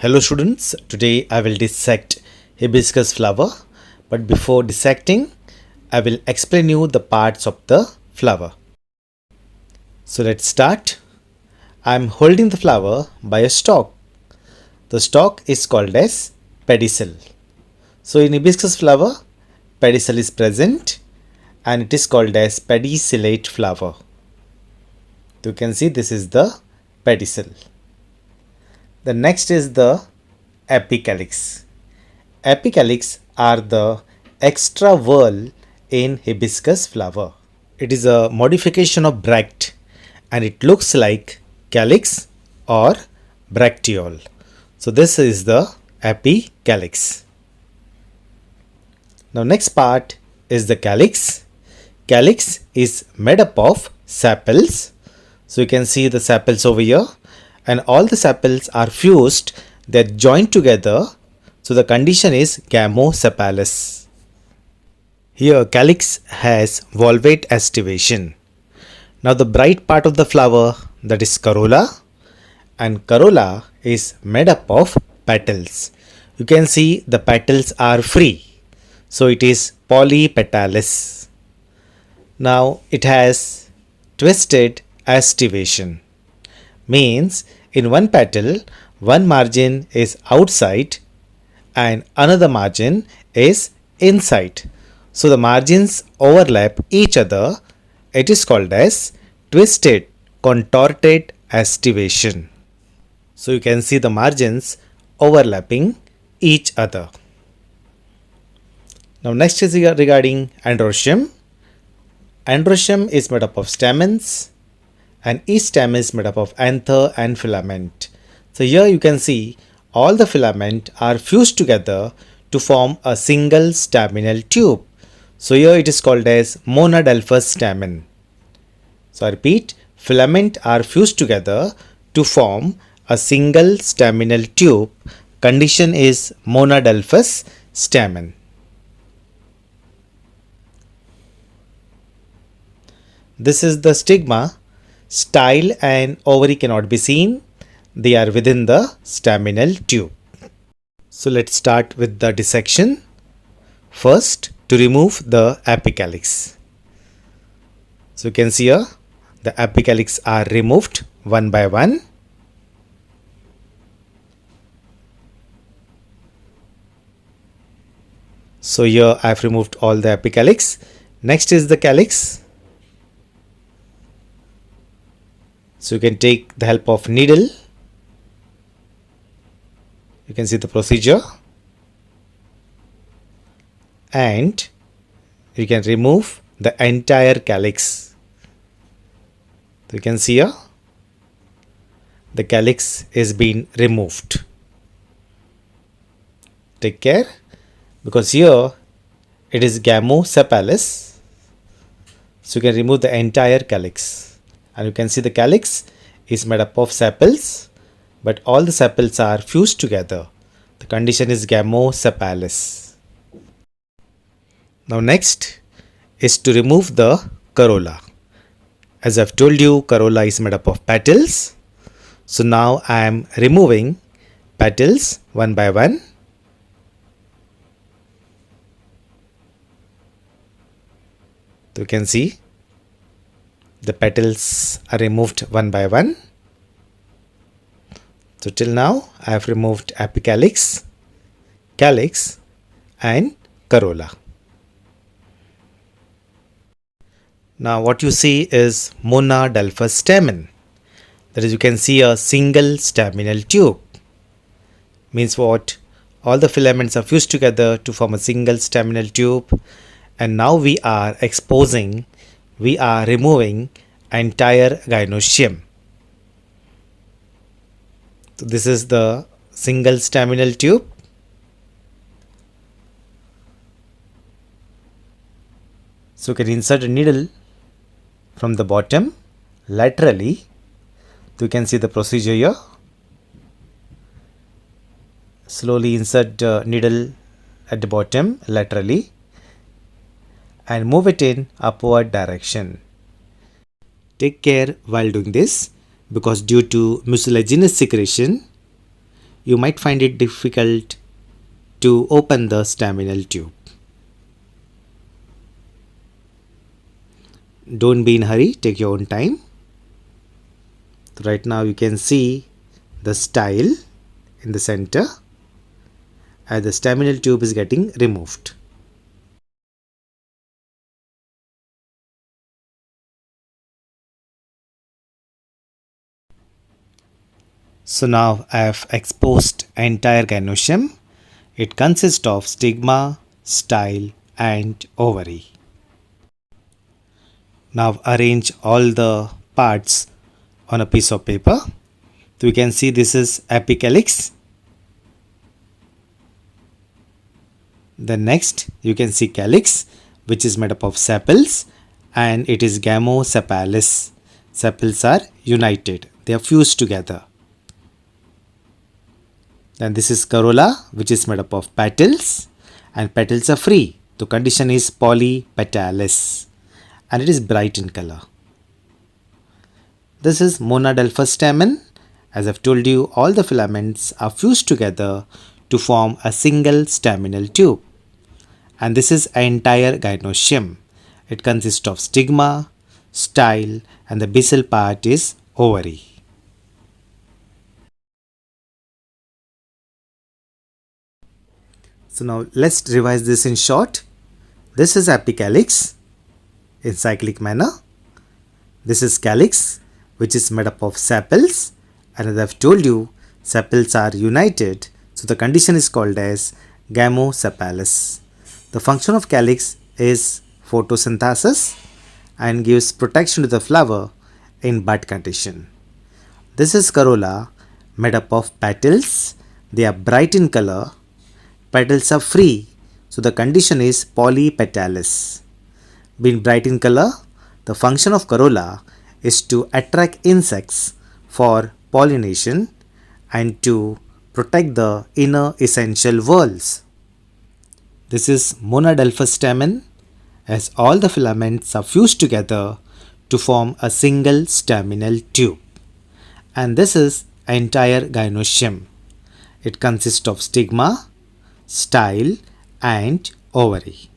Hello students, today I will dissect hibiscus flower, but before dissecting I will explain you the parts of the flower. So let's start. I am holding the flower by a stalk. The stalk is called as pedicel. So in hibiscus flower, pedicel is present and it is called as pedicellate flower. You can see this is the pedicel. The next is the Epicalix. Epicalix are the extra whorl in hibiscus flower. It is a modification of bract and it looks like calyx or bracteole. So this is the Epicalix. Now next part is the calyx. Calyx is made up of sepals. So you can see the sepals over here. And all the sepals are fused, they are joined together, so the condition is gamosepalous. Here calyx has volvate estivation. Now the bright part of the flower, that is corolla, and corolla is made up of petals. You can see the petals are free, so it is polypetalous. Now it has twisted estivation. Means in one petal, one margin is outside and another margin is inside. So the margins overlap each other. It is called as twisted, contorted estivation. So you can see the margins overlapping each other. Now next is regarding androecium. Androecium is made up of stamens, and each stem is made up of anther and filament. So here you can see all the filament are fused together to form a single staminal tube. So here it is called as monadelphous stamen. So I repeat, filament are fused together to form a single staminal tube. Condition is monadelphous stamen. This is the stigma. Style and ovary cannot be seen. They are within the staminal tube. So let's start with the dissection. First, to remove the Epicalix. So you can see here the Epicalix are removed one by one. So here I have removed all the Epicalix. Next is the calyx. So you can take the help of needle. You can see the procedure. And you can remove the entire calyx. So you can see here the calyx is being removed. Take care, because here it is gamosepalous. So you can remove the entire calyx. And you can see the calyx is made up of sepals, but all the sepals are fused together. The condition is gamosepalous. Now next is to remove the corolla. As I've told you, corolla is made up of petals. So now I am removing petals one by one. So you can see the petals are removed one by one. So till now I have removed Epicalix, calyx and corolla. Now what you see is monadelphous stamen. That is, you can see a single staminal tube. Means what? All the filaments are fused together to form a single staminal tube. And now we are removing entire gynoecium. So this is the single staminal tube. So you can insert a needle from the bottom laterally. So you can see the procedure here. Slowly insert the needle at the bottom laterally and move it in upward direction. Take care while doing this, because due to mucilaginous secretion, you might find it difficult to open the staminal tube. Don't be in a hurry, take your own time. Right now you can see the style in the center as the staminal tube is getting removed. So now I have exposed entire gynoecium. It consists of stigma, style and ovary. Now arrange all the parts on a piece of paper. So we can see this is Epicalix. Then next you can see Calyx, which is made up of sepals, and it is gamosepalous. Sepals are united, they are fused together. Then this is corolla, which is made up of petals, and petals are free. The condition is polypetalous and it is bright in color. This is monadelphous stamen. As I've told you, all the filaments are fused together to form a single staminal tube. And this is entire gynoecium. It consists of stigma, style, and the basal part is ovary. So now let's revise this in short. This is Epicalix in cyclic manner. This is Calyx, which is made up of sepals, and as I've told you, sepals are united, so the condition is called as gamosepalous. The function of calyx is photosynthesis and gives protection to the flower in bud condition. This is corolla, made up of petals. They are bright in color. Petals are free, so the condition is polypetalous. Being bright in color, the function of corolla is to attract insects for pollination and to protect the inner essential whorls. This is monadelphous stamen, as all the filaments are fused together to form a single staminal tube. And this is entire gynoecium. It consists of stigma, style and ovary.